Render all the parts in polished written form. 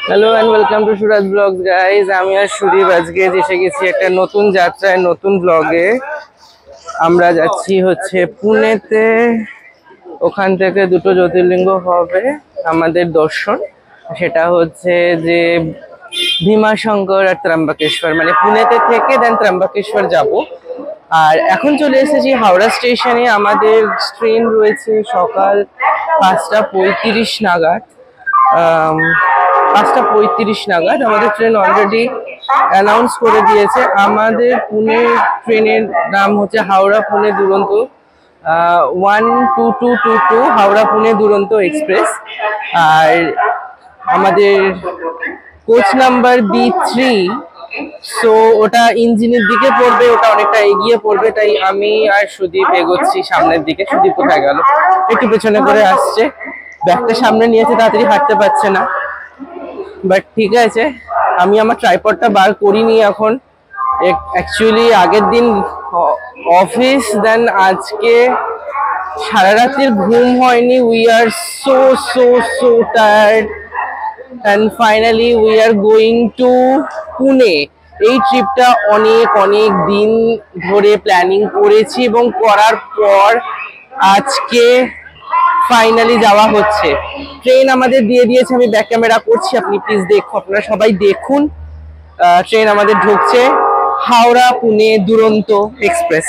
Hello and welcome to Suraj vlogs guys. আমি আর সুদীপ আজকে এসে গেছি একটা নতুন যাত্রায়, নতুন ব্লগে। আমরা যাচ্ছি হচ্ছে পুনেতে। ওখান থেকে দুটো জ্যোতির্লিঙ্গ হবে আমাদের দর্শন। সেটা হচ্ছে যে ভীমাশঙ্কর আর ত্রম্বকেশ্বর, মানে পুনেতে থেকে দেন ত্রম্বকেশ্বর যাব। আর এখন চলে এসেছি হাওড়া স্টেশনে। আমাদের ট্রেন রয়েছে সকাল 5:35 নাগাদ। 5:35 নাগাদ আমাদের ট্রেন অলরেডি অ্যানাউন্স করে দিয়েছে। আমাদের পুনে ট্রেনের নাম হচ্ছে হাওড়া পুনে দুরন্ত 12222 হাওড়া পুনে দুরন্ত এক্সপ্রেস। আর আমাদের কোচ নাম্বার B3, সো ওটা ইঞ্জিনের দিকে পড়বে, ওটা অনেকটা এগিয়ে পড়বে। তাই আমি আর সুদীপ এগোচ্ছি সামনের দিকে। সুদীপ কোথায় গেল? একটু পেছনে করে আসছে, ব্যাগটা সামনে নিয়েছে, তাড়াতাড়ি হাঁটতে পারছে না। বাট ঠিক আছে, আমি আমার ট্রাইপডটা বার করিনি এখন। অ্যাকচুয়ালি আগের দিন অফিস, দেন আজকে সারা রাতের ঘুম হয়নি। We are so so so tired and finally we are going to Pune. এই ট্রিপটা অনেক অনেক দিন ধরে প্ল্যানিং করেছি এবং করার পর আজকে ফাইনালি যাওয়া হচ্ছে। ট্রেন আমাদের দিয়ে দিয়েছে, আমি ব্যাক ক্যামেরা করছি, আপনি প্লিজ দেখুন, আপনারা সবাই দেখুন। ট্রেন আমাদের ঢুকছে, হাওড়া পুনে দুরন্ত এক্সপ্রেস।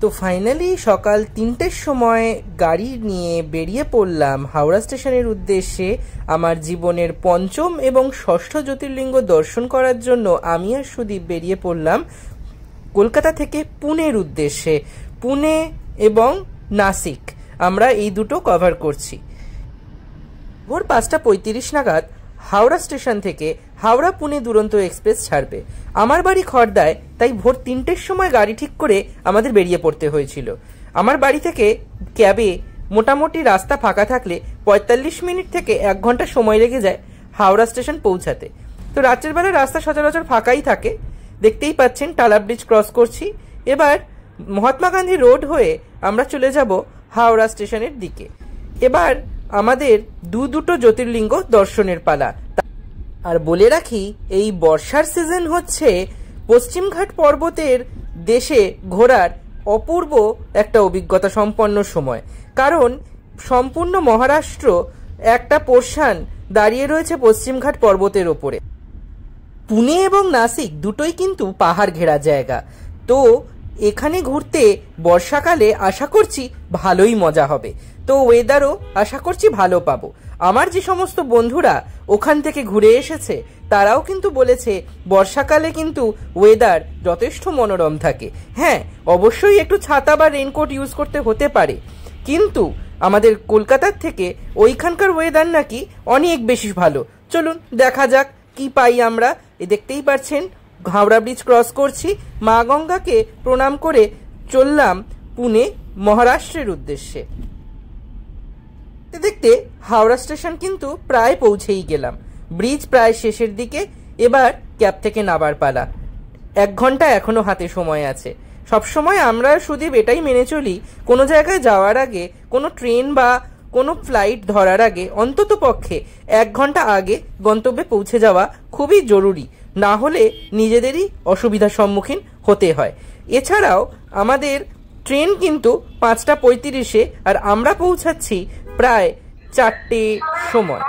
তো ফাইনালি সকাল 3টের সময় গাড়ি নিয়ে বেরিয়ে পড়লাম হাওড়া স্টেশনের উদ্দেশ্যে। আমার জীবনের পঞ্চম এবং ষষ্ঠ জ্যোতির্লিঙ্গ দর্শন করার জন্য আমি আর সুদীপ বেরিয়ে পড়লাম কলকাতা থেকে পুনের উদ্দেশ্যে। পুনে এবং নাসিক আমরা এই দুটো কভার করছি। ভোর 5:35 নাগাদ হাওড়া স্টেশন থেকে হাওড়া পুনে দুরন্ত এক্সপ্রেস ছাড়বে। আমার বাড়ি খড়দায়, তাই ভোর 3টের সময় গাড়ি ঠিক করে আমাদের বেরিয়ে পড়তে হয়েছিল। আমার বাড়ি থেকে ক্যাবে মোটামুটি রাস্তা ফাঁকা থাকলে 45 মিনিট থেকে 1 ঘন্টা সময় লেগে যায় হাওড়া স্টেশন পৌঁছাতে। তো রাত্রের বেলা রাস্তা সচরাচর ফাঁকাই থাকে, দেখতেই পাচ্ছেন। টালা ব্রিজ ক্রস করছি, এবার মহাত্মা গান্ধী রোড হয়ে আমরা চলে যাব হাওড়া স্টেশনের দিকে। এবার আমাদের দুটো জ্যোতির্লিঙ্গ দর্শনের পালা। আর বলে রাখি, এই বর্ষার সিজন হচ্ছে পশ্চিমঘাট পর্বতের দেশে ঘোরার অপূর্ব একটা অভিজ্ঞতা সম্পন্ন সময়। কারণ সম্পূর্ণ মহারাষ্ট্র একটা পোর্শন দাঁড়িয়ে রয়েছে পশ্চিমঘাট পর্বতের ওপরে। পুনে এবং নাসিক দুটোই কিন্তু পাহাড় ঘেরা জায়গা। তো এখানে ঘুরতে বর্ষাকালে আশা করছি ভালোই মজা হবে। তো ওয়েদারও আশা করছি ভালো পাবো। আমার যে সমস্ত বন্ধুরা ওখান থেকে ঘুরে এসেছে তারাও কিন্তু বলেছে বর্ষাকালে কিন্তু ওয়েদার যথেষ্ট মনোরম থাকে। হ্যাঁ, অবশ্যই একটু ছাতা বা রেইনকোট ইউজ করতে হতে পারে, কিন্তু আমাদের কলকাতার থেকে ওইখানকার ওয়েদার নাকি অনেক বেশি ভালো। চলুন দেখা যাক কি পাই আমরা। দেখতেই পাচ্ছেন হাওড়া ব্রিজ ক্রস করছি, মা গঙ্গাকে প্রণাম করে চললাম পুনে মহারাষ্ট্রের উদ্দেশ্যে। দেখতে হাওড়া স্টেশন কিন্তু প্রায় পৌঁছেই গেলাম, ব্রিজ প্রায় শেষের দিকে। এবার ক্যাব থেকে নামার পালা। 1 ঘন্টা এখনো হাতে সময় আছে। সবসময় আমরা শুধু এটাই মেনে চলি, কোনো জায়গায় যাওয়ার আগে, কোনো ট্রেন বা কোনো ফ্লাইট ধরার আগে অন্তত পক্ষে 1 ঘন্টা আগে গন্তব্যে পৌঁছে যাওয়া খুবই জরুরি, না হলে নিজেদেরই অসুবিধার সম্মুখীন হতে হয়। এছাড়াও আমাদের ট্রেন কিন্তু 5:35-এ, আর আমরা পৌঁছাচ্ছি প্রায় 4টের সময়।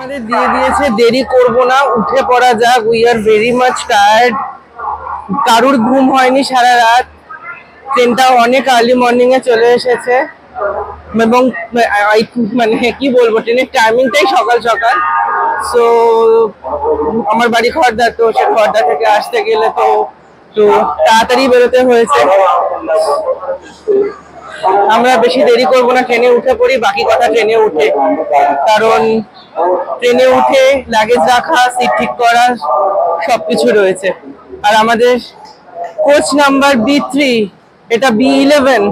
আমাদের দিয়ে দিয়েছে, দেরি করব না, উঠে পড়া যাক। We are very much tired. কারুর ঘুম হয়নি সারা রাত। ট্রেনটা অনেক আর্লি মর্নিং এ চলে এসেছে এবং মানে কি বলবো, ট্রেনের টাইমিংটাই সকাল সকাল। সো আমার বাড়ি খড়দা, তো সে খড়দা থেকে আসতে গেলে তো একটু তাড়াতাড়ি বেরোতে হয়েছে। আমরা বেশি দেরি করব না, ট্রেনে উঠে পড়ি। বাকি কথা ট্রেনে উঠে, কারণ ট্রেনে উঠে লাগেজ রাখা, সিট ঠিক করা সবকিছু রয়েছে। আর আমাদের কোচ নাম্বার B3, এটা B11,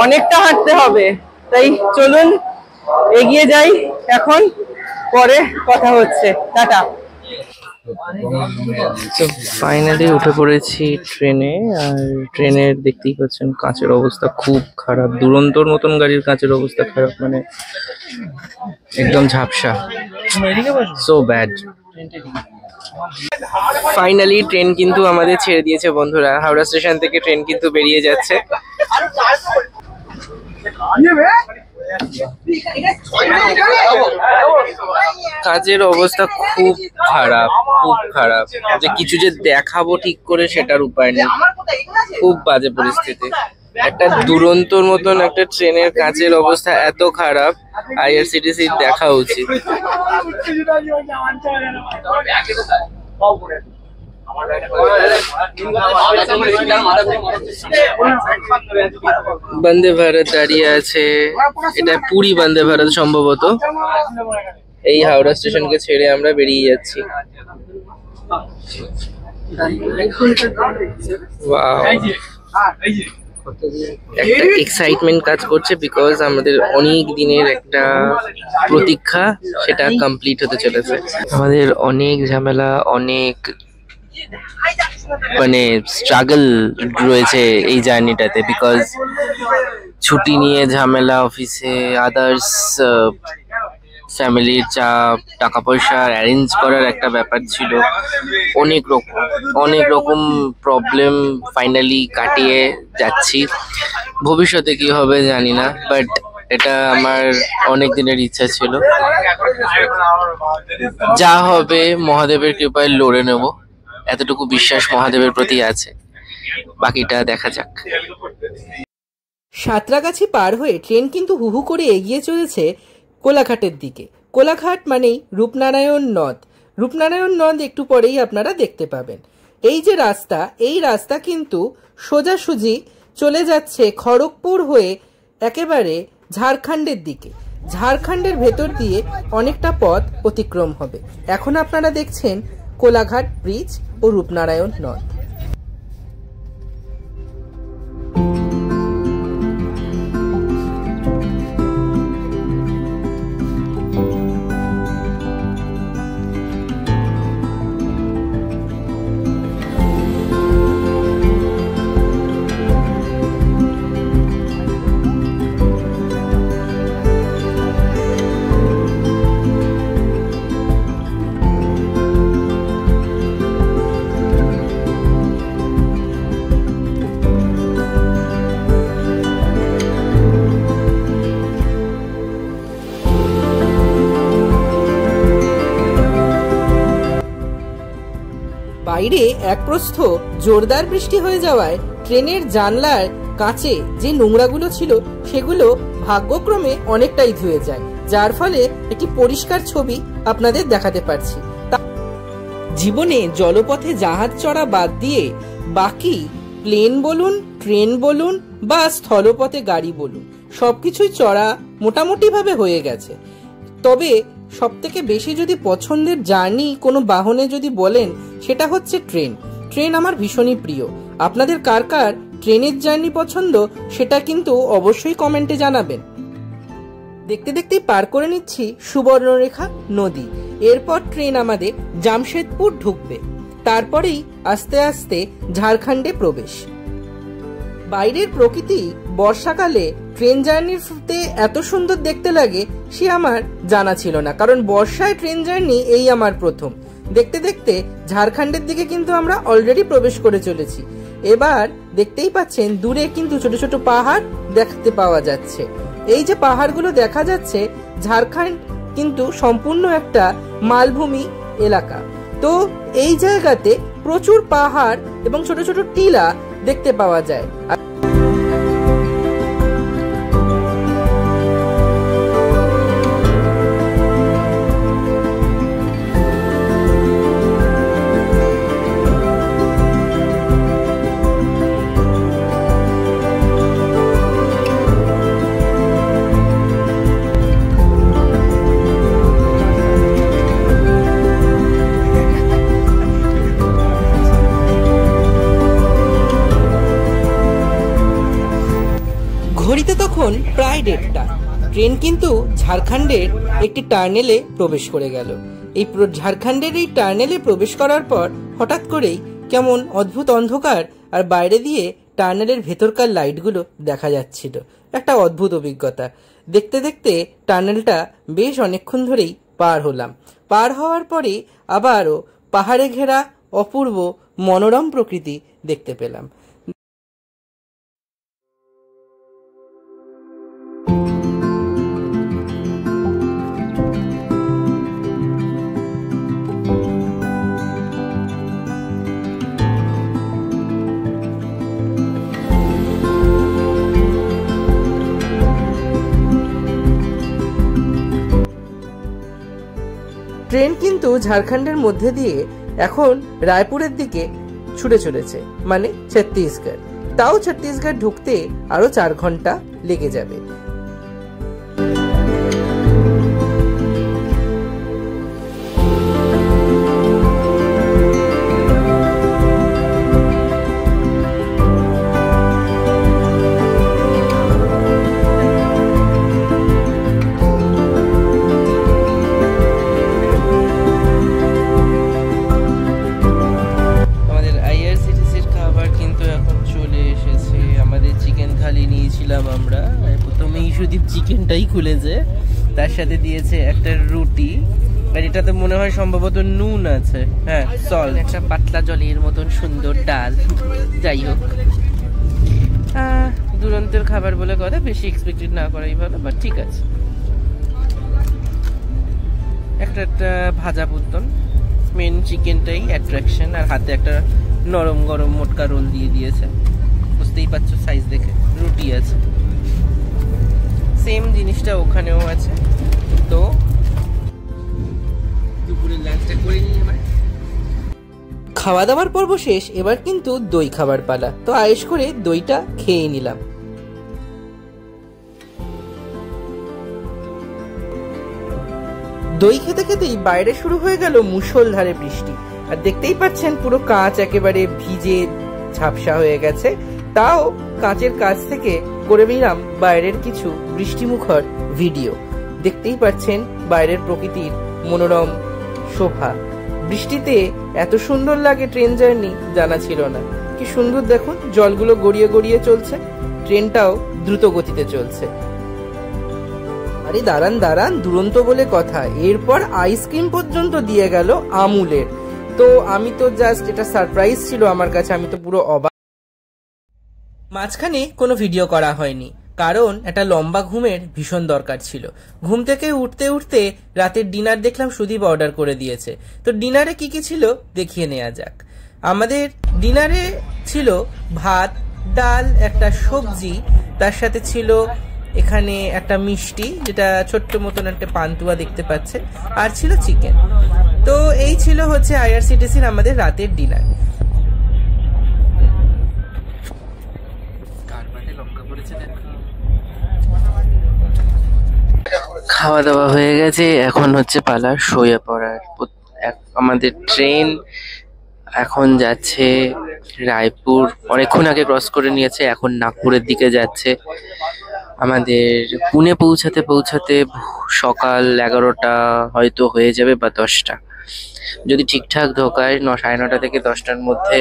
অনেকটা হাঁটতে হবে। তাই চলুন এগিয়ে যাই, এখন পরে কথা হচ্ছে, টাটা। তো ফাইনালি উঠে পড়েছি ট্রেনে। আর ট্রেনের দেখতেই পাচ্ছেন কাঁচের অবস্থা খুব খারাপ, দুরন্তর মতন গাড়ির কাঁচের অবস্থা খারাপ, মানে একদম ঝাপসা, সো ব্যাড। ফাইনালি ট্রেন কিন্তু আমাদের ছেড়ে দিয়েছে বন্ধুরা। হাওড়া স্টেশন থেকে ট্রেন কিন্তু বেরিয়ে যাচ্ছে। কাজের অবস্থা খুব খারাপ, খুব খারাপ, যে কিছু যে দেখাবো ঠিক করে সেটার উপায় নেই, খুব বাজে পরিস্থিতি। একটা দুরন্তর মতন একটা ট্রেনের কাজের অবস্থা এত খারাপ, IRCTC দেখা উচিত। বন্দে ভারত দাঁড়িয়ে আছে, এটা পুরী বন্দে ভারত সম্ভবত। এই হাওড়া স্টেশনকে ছেড়ে আমরা বেরিয়ে যাচ্ছি। একটা এক্সাইটমেন্ট কাজ করছে, বিকজ আমাদের অনেক দিনের একটা প্রতীক্ষা সেটা কমপ্লিট হতে চলেছে। আমাদের অনেক ঝামেলা, অনেক মানে স্ট্রাগল রয়েছে এই জার্নিটাতে, বিকজ ছুটি নিয়ে ঝামেলা, অফিসে আদার্স ফ্যামিলির চাপ, টাকা পয়সা অ্যারেঞ্জ করার একটা ব্যাপার ছিল, অনেক রকম প্রবলেম ফাইনালি কাটিয়ে যাচ্ছি। ভবিষ্যতে কি হবে জানি না, বাট এটা আমার অনেক দিনের ইচ্ছা ছিল। যা হবে মহাদেবের কৃপায় লড়ে নেব, এতটুকু বিশ্বাস মহাদেবের প্রতি আছে, বাকিটা দেখা যাক। সাঁতরাগাছি পার হয়ে ট্রেন কিন্তু হুহু করে এগিয়ে চলেছে কোলাঘাটের দিকে। কোলাঘাট মানেই রূপনারায়ণ নদ। রূপনারায়ণ নদ একটু পরেই আপনারা দেখতে পাবেন। এই যে রাস্তা, এই রাস্তা কিন্তু সোজাসুজি চলে যাচ্ছে খড়গপুর হয়ে একেবারে ঝাড়খণ্ডের দিকে। ঝাড়খণ্ডের ভেতর দিয়ে অনেকটা পথ অতিক্রম হবে। এখন আপনারা দেখছেন কোলাঘাট ব্রিজ ও রূপনারায়ণ নদ। বাইরে এক প্রস্থ জোরদার বৃষ্টি হয়ে যাওয়ায় ট্রেনের জানলার কাঁচে যে নোংরাগুলো ছিল সেগুলো ভাগ্যক্রমে অনেকটাই ধুয়ে যায়, যার ফলে একটি পরিষ্কার ছবি আপনাদের দেখাতে পারছি। জীবনে জলপথে জাহাজ চড়া বাদ দিয়ে বাকি প্লেন বলুন, ট্রেন বলুন বা স্থলপথে গাড়ি বলুন, সবকিছুই চড়া মোটামুটি ভাবে হয়ে গেছে। তবে সবথেকে বেশি যদি পছন্দের জার্নি কোনো বাহনে যদি বলেন, সেটা হচ্ছে ট্রেন। ট্রেন আমার ভীষণই প্রিয়। আপনাদের কার কার ট্রেনের জার্নি পছন্দ সেটা কিন্তু অবশ্যই কমেন্টে জানাবেন। দেখতে দেখতেই পার করে নিচ্ছি সুবর্ণরেখা নদী। এরপর ট্রেন আমাদের জামশেদপুর ঢুকবে, তারপরেই আস্তে আস্তে ঝাড়খণ্ডে প্রবেশ। বাইরের প্রকৃতি বর্ষাকালে ট্রেন জার্নিতে এত সুন্দর দেখতে লাগে সে আমার জানা ছিল না, কারণ বর্ষায় ট্রেন জার্নি এই আমার প্রথম। দেখতে দেখতে ঝাড়খণ্ডের দিকে কিন্তু আমরা অলরেডি প্রবেশ করে চলেছি। এবার দেখতেই পাচ্ছেন দূরে কিন্তু ছোট ছোট পাহাড় দেখতে পাওয়া যাচ্ছে। এই যে পাহাড়গুলো দেখা যাচ্ছে, ঝাড়খণ্ড কিন্তু সম্পূর্ণ একটা মালভূমি এলাকা। তো এই জায়গাতে প্রচুর পাহাড় এবং ছোট ছোট টিলা দেখতে পাওয়া যায়। ঘড়িতে তখন প্রায় 1:30। ট্রেন কিন্তু ঝাড়খণ্ডের একটি টার্নেলে প্রবেশ করে গেল। এই ঝাড়খণ্ডের এই টার্নেলে প্রবেশ করার পর হঠাৎ করেই কেমন অদ্ভুত অন্ধকার, আর বাইরে দিয়ে টার্নেলের ভেতরকার লাইটগুলো দেখা যাচ্ছিল। একটা অদ্ভুত অভিজ্ঞতা। দেখতে দেখতে টার্নেলটা বেশ অনেকক্ষণ ধরেই পার হলাম। পার হওয়ার পরে আবারও পাহাড়ে ঘেরা অপূর্ব মনোরম প্রকৃতি দেখতে পেলাম। ট্রেন কিন্তু ঝাড়খণ্ডের মধ্যে দিয়ে এখন রায়পুরের দিকে ছুটে চলেছে, মানে ছত্তিশগড়। তাও ছত্তিশগড় ঢুকতে আরো 4 ঘন্টা লেগে যাবে। আমরা প্রথমেই সুদীপ চিকেনটাই খুলেছে, তার সাথে দিয়েছে একটা রুটি, আর এটাতে মনে হয় সম্ভবত নুন আছে, হ্যাঁ সল্ট, একটা পাতলা জলের মতন সুন্দর ডাল। যাই হোক, দুরন্তের খাবার বলে কথা, বেশি এক্সপেক্টেড না করাই ভালো, বাট ঠিক আছে। একটা ভাজা পুতন, মেন চিকেনটাই অ্যাট্রাকশন, আর হাতে একটা নরম গরম মোটকা রোল দিয়ে দিয়েছে, বুঝতেই পারছো সাইজ দেখে। রুটি আছে, সেম জিনিসটা ওখানেও আছে। তো দুপুরের লাঞ্চটা করে নিই এবার। খাওয়া দাওয়ার পর্ব শেষ, এবার কিন্তু দই খাবার পালা। তো আয়েশ করে দইটা খেয়ে নিলাম। দই খেতে খেতেই বাইরে শুরু হয়ে গেল মুষলধারে বৃষ্টি, আর দেখতেই পাচ্ছেন পুরো কাঁচ একেবারে ভিজে ঝাপসা হয়ে গেছে। তাও কাঁচের কাছ থেকে করে নিলাম বাইরের কিছু বৃষ্টিমুখর ভিডিও। দেখতেই পাচ্ছেন বাইরের প্রকৃতির মনোরম শোভা। বৃষ্টিতে এত সুন্দর লাগে ট্রেন জার্নি জানা ছিল না। কি সুন্দর দেখুন, জলগুলো গড়িয়ে গড়িয়ে চলছে, ট্রেনটাও দ্রুত গতিতে চলছে। আরে দাঁড়ান দাঁড়ান, দুরন্ত বলে কথা, এরপর আইসক্রিম পর্যন্ত দিয়ে গেল আমুলের। তো আমি তো জাস্ট, এটা সারপ্রাইজ ছিল আমার কাছে, আমি তো পুরো অবাক। মাঝখানে কোনো ভিডিও করা হয়নি, কারণ একটা লম্বা ঘুমের ভীষণ দরকার ছিল। ঘুম থেকে উঠতে উঠতে রাতের ডিনার দেখলাম সুদীপ অর্ডার করে দিয়েছে। তো ডিনারে কি কি ছিল দেখিয়ে নেওয়া যাক। আমাদের ডিনারে ছিল ভাত, ডাল, একটা সবজি, তার সাথে ছিল এখানে একটা মিষ্টি, যেটা ছোট্ট মতন একটা পান্তুয়া দেখতে পাচ্ছেন, আর ছিল চিকেন। তো এই ছিল হচ্ছে আইআরসিটিসির আমাদের রাতের ডিনার। খাওয়া দাওয়া হয়ে গেছে, এখন হচ্ছে পালা শুয়ে পড়ার। আমাদের ট্রেন এখন যাচ্ছে রায়পুর, অনেকক্ষণ আগে ক্রস করে নিয়েছে, এখন নাগপুরের দিকে যাচ্ছে। আমাদের পুনে পৌঁছাতে পৌঁছাতে সকাল 11টা হয়তো হয়ে যাবে, বা 10টা, যদি ঠিকঠাক ঢোকায়। 9:30 থেকে 10টার মধ্যে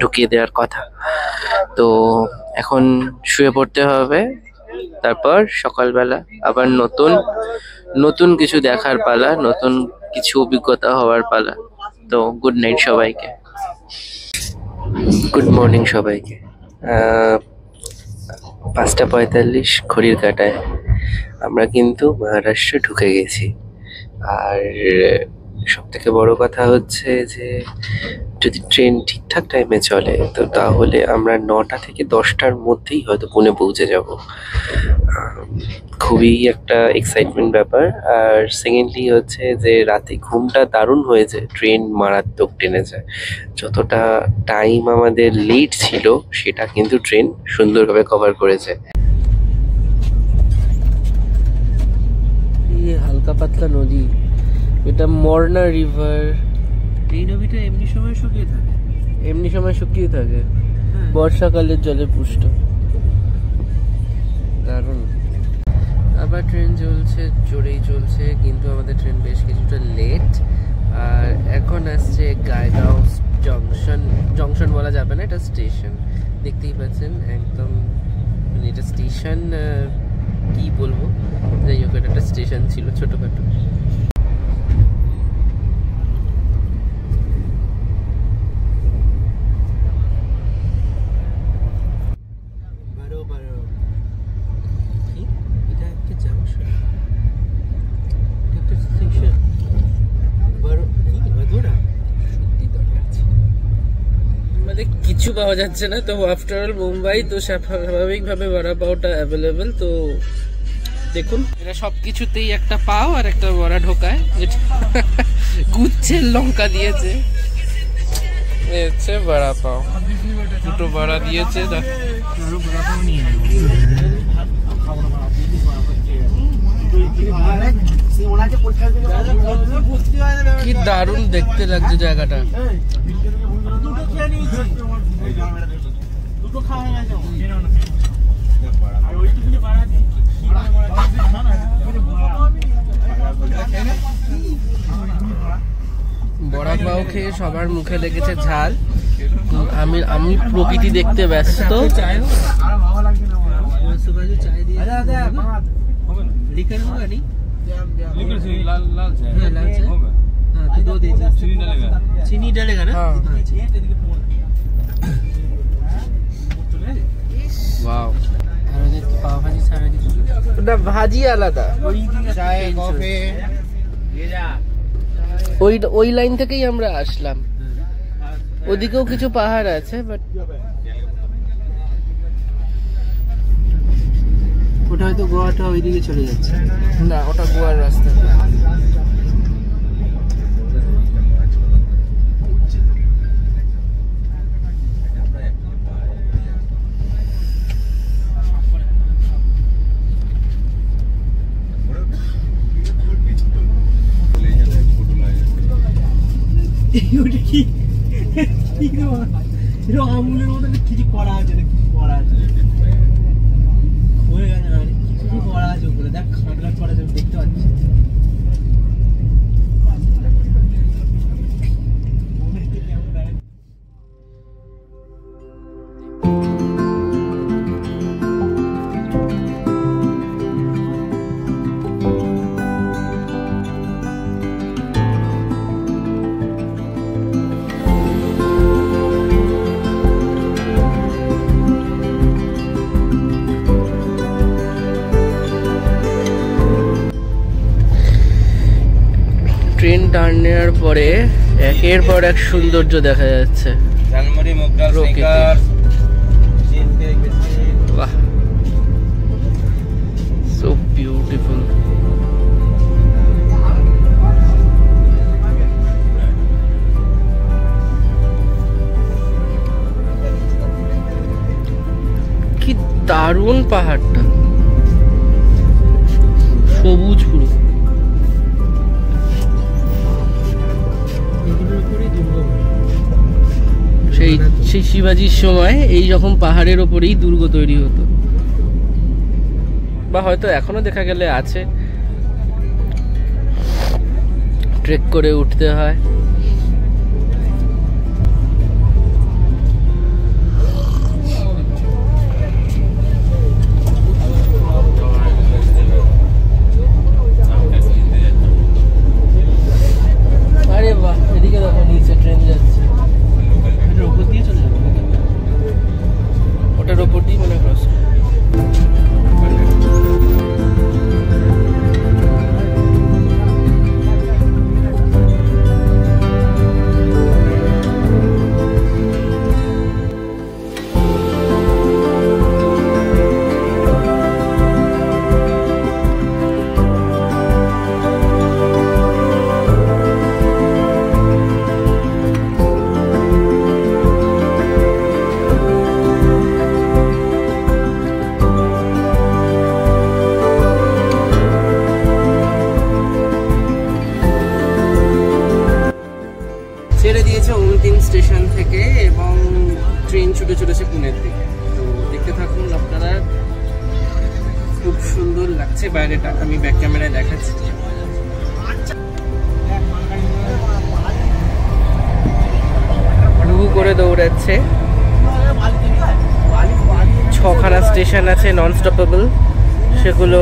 ঢুকিয়ে দেওয়ার কথা। তো এখন শুয়ে পড়তে হবে, তারপর সকালবেলা আবার নতুন কিছু দেখার পালা, নতুন কিছু অভিজ্ঞতা হওয়ার পালা। তো গুড নাইট সবাইকে, গুড মর্নিং সবাইকে। 5টা 45 ঘড়ির কাঁটায় আমরা কিন্তু মহারাষ্ট্র ঢুকে গেছি। আর সব থেকে বড় কথা হচ্ছে যে যদি ট্রেন ঠিকঠাক টাইমে চলে তো তাহলে আমরা 9টা থেকে 10টার মধ্যেই হয়তো পুনে পৌঁছে যাব। খুবই একটা এক্সাইটমেন্ট ব্যাপার। আর সেকেন্ডলি হচ্ছে যে রাতে ঘুমটা দারুণ হয়েছে, ট্রেন মারাত্মক টেনেছে। যতটা টাইম আমাদের লেট ছিল সেটা কিন্তু ট্রেন সুন্দরভাবে কভার করেছে। হালকা পাতলা নদী, এটা মরনা রিভার। এই নদীটা এমনি সময় শুকিয়ে থাকে, এমনি সময় শুকিয়ে থাকে, বর্ষাকালের জলে পুষ্ট। দারুণ। আবার ট্রেন চলছে, জোরেই চলছে, কিন্তু আমাদের ট্রেন বেশ কিছুটা লেট। আর এখন আসছে গাইগাঁও জংশন বলা যাবে না, এটা স্টেশন। দেখতেই পাচ্ছেন একদম, মানে এটা স্টেশন কি বলবো, যাই হোক এটা একটা স্টেশন ছিল ছোটখাটো। কিছু পাওয়া যাচ্ছে না তো, আফটার অল মুম্বাই তো স্বাভাবিকভাবে বড়া পাওটা অ্যাভেলেবেল। তো দেখুন, এরা সব কিছুতেই একটা পাও আর একটা বড়া ঢোকায়, যেটা গুচ্ছের লঙ্কা দিয়েছে। হচ্ছে বড়া পাও, দুটো বড়া দিয়েছে। কি দারুণ দেখতে লাগছে জায়গাটা। বড়া পাও খেয়ে সবার মুখে লেগেছে ঝাল। আমি প্রকৃতি দেখতে ব্যস্ত। चीनी डालेगा ना? वाओ, ওটা ভাজি আলাদা। ওই লাইন থেকেই আমরা আসলাম। ওদিকেও কিছু পাহাড় আছে, বাট ওটা হয়তো গোয়াটা ওইদিকে চলে যাচ্ছে। না, ওটা গোয়ার রাস্তা। আমুলের মতো কিছু করা আছে, কিছু করা আছে, হয়ে গেছে না, কিছু করা আছে উপরে। দেখ খাট করা আছে, দেখতে পাচ্ছি। ট্রেন টার্ন নেওয়ার পরে একের পর এক সৌন্দর্য দেখা যাচ্ছে। বাহ, সো বিউটিফুল। কি দারুণ পাহাড়টা, সবুজ পুরো। সেই শিবাজির সময় এই রকম পাহাড়ের ওপরেই দুর্গ তৈরি হতো, বা হয়তো এখনো দেখা গেলে আছে। ট্রেক করে উঠতে হয়। আরে বাহ, এদিকে দেখো নিচে ট্রেন যাচ্ছে। উপর দিয়ে চলে যাবে, ওটার ওপর দিয়ে মনে ক্রস। হচ্ছে পুনের দিকে। তো দেখতে থাকুন আপনারা, খুব সুন্দর লাগছে বাইরেটা, আমি ব্যাক ক্যামেরায় দেখাচ্ছি। ঢুকু করে দৌড়াচ্ছে, 6খানা স্টেশন আছে নন স্টপেবল, সেগুলো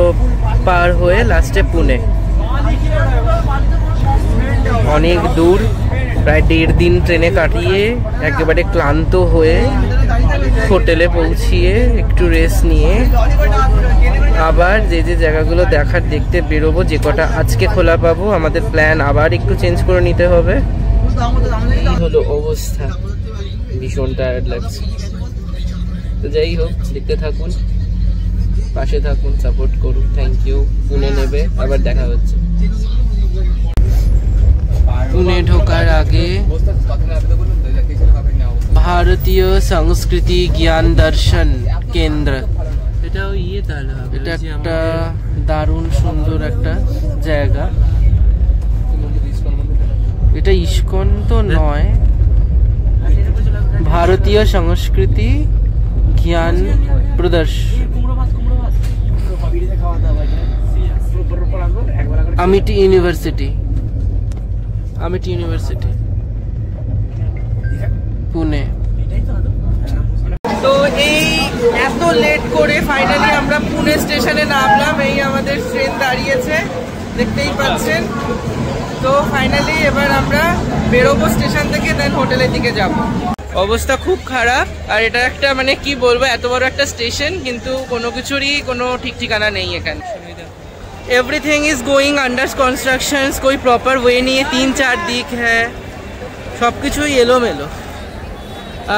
পার হয়ে লাস্টে পুনে। অনেক দূর, প্রায় 1.5 দিন ট্রেনে কাটিয়ে একেবারে ক্লান্ত হয়ে হোটেলে পৌঁছিয়ে একটু রেস্ট নিয়ে আবার যে যে জায়গাগুলো দেখার দেখতে বেরোবো, যে কটা আজকে খোলা পাবো। আমাদের প্ল্যান আবার একটু চেঞ্জ করে নিতে হবে। এই হলো অবস্থা, ভীষণ টায়ার্ড লাগছে। তো যাই হোক, দেখতে থাকুন, পাশে থাকুন, সাপোর্ট করুন। Thank you. পুনে নেবে, আবার দেখা হচ্ছে। পুনে ঢোকার আগে ভারতীয় সংস্কৃতি জ্ঞান দর্শন কেন্দ্র, এটা একটা দারুণ সুন্দর একটা জায়গা। এটা ইস্কন তো নয়, ভারতীয় সংস্কৃতি জ্ঞান প্রদর্শন, আমিটি ইউনিভার্সিটি, পুনে। তো এই এত লেট করে ফাইনালি আমরা পুনে স্টেশনে নামলাম। এই আমাদের ট্রেন দাঁড়িয়েছে, দেখতেই পাচ্ছেন। তো ফাইনালি এবার আমরা বেরোবো স্টেশন থেকে, দেন হোটেলের দিকে যাব। অবস্থা খুব খারাপ, আর এটা একটা মানে কি বলবো, এত বড় একটা স্টেশন কিন্তু কোনো কিছুরই কোনো ঠিক ঠিকানা নেই এখানে। Everything is going under construction, कोई प्रॉपर वे नहीं है, 3-4 दिक है, सब কিছু এলোমেলো।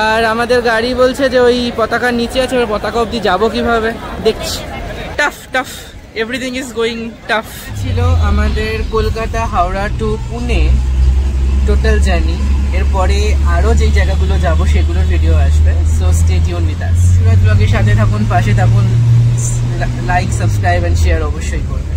আর আমাদের গাড়ি বলছে যে ওই পতাকার নিচে আছে, ওই পতাকা অবধি যাবো কিভাবে দেখছি। Tough, everything is going tough. ছিল আমাদের Kolkata Howrah to Pune total journey. এরপরে আরও যেই জায়গাগুলো যাব সেগুলোর ভিডিও আসবে, so stay tune with us. ব্লগের সাথে থাকুন, পাশে থাকুন, লাইক, সাবস্ক্রাইব এন্ড শেয়ার অবশ্যই করবেন।